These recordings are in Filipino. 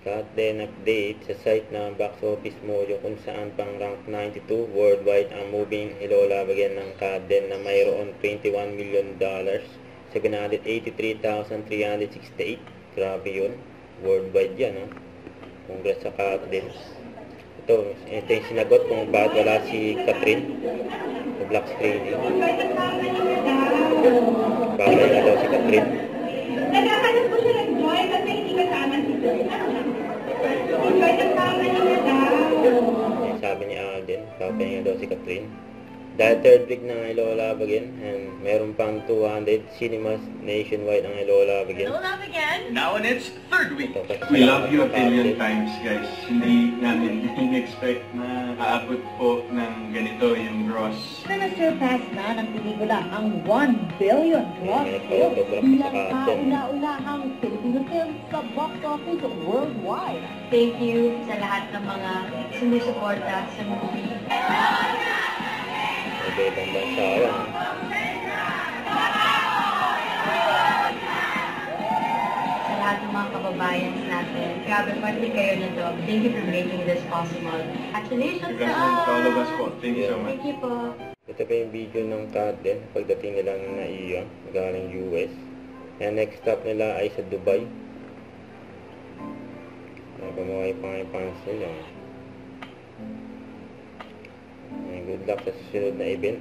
Cut then update sa site ng Box Office Mojo kung saan pang rank 92 worldwide ang moving Hello Love Again ng Cut then na mayroon $21 million, 783,368. Grabe yun. Worldwide yan, no? Congrats sa Cut din. Ito yung sinagot kung bakit wala si Catherine sa black screening. Babay na daw si Catherine. Naghahanap ko siya ng joy kasi hindi kasama si Joy. Joy kasama niya daw. Sabi ni Alden, papahinga daw si Catherine. Dahil third week ng Hello Love Again, and meron pang 200 cinemas nationwide ang Hello Love Again. Hello Love Again? Now in its third week. We love you a billion times, guys. Hindi namin in-expect na aabot po ng ganito yung gross. Na-surpass na ng pelikula ang 1 billion gross sales. Bilang kauna-unahang Filipino film sa box office worldwide. Thank you sa lahat ng mga sumusuporta sa movie. Ibang bansa yan. Sa lahat ng mga kababayan natin. Grabe, parte kayo na to. Thank you for making this possible. Congratulations sa Congratulations to all of us po. Thank you so much. Thank you po. Ito pa yung video ng Cut din pagdating nila ng NAIA galing US. And next stop nila ay sa Dubai. Pamaway pa nga yung pants nila. Good luck sa susunod na event.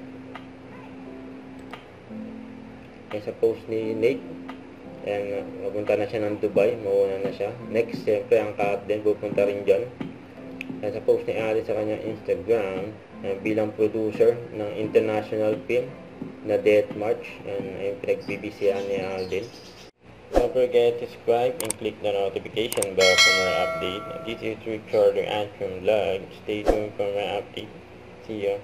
Yan sa post ni Nate. And mapunta na siya ng Dubai. Mauna na siya. Next, siyempre ang Cut din pupunta rin dyan. Yan sa post ni Ali sa kanyang Instagram. Bilang producer ng international film na Death March. And ayun pinag-BBC ni Alden. Don't forget to subscribe and click the notification bell for more update. This is Richard and from Vlog. Stay tuned for my update. See ya.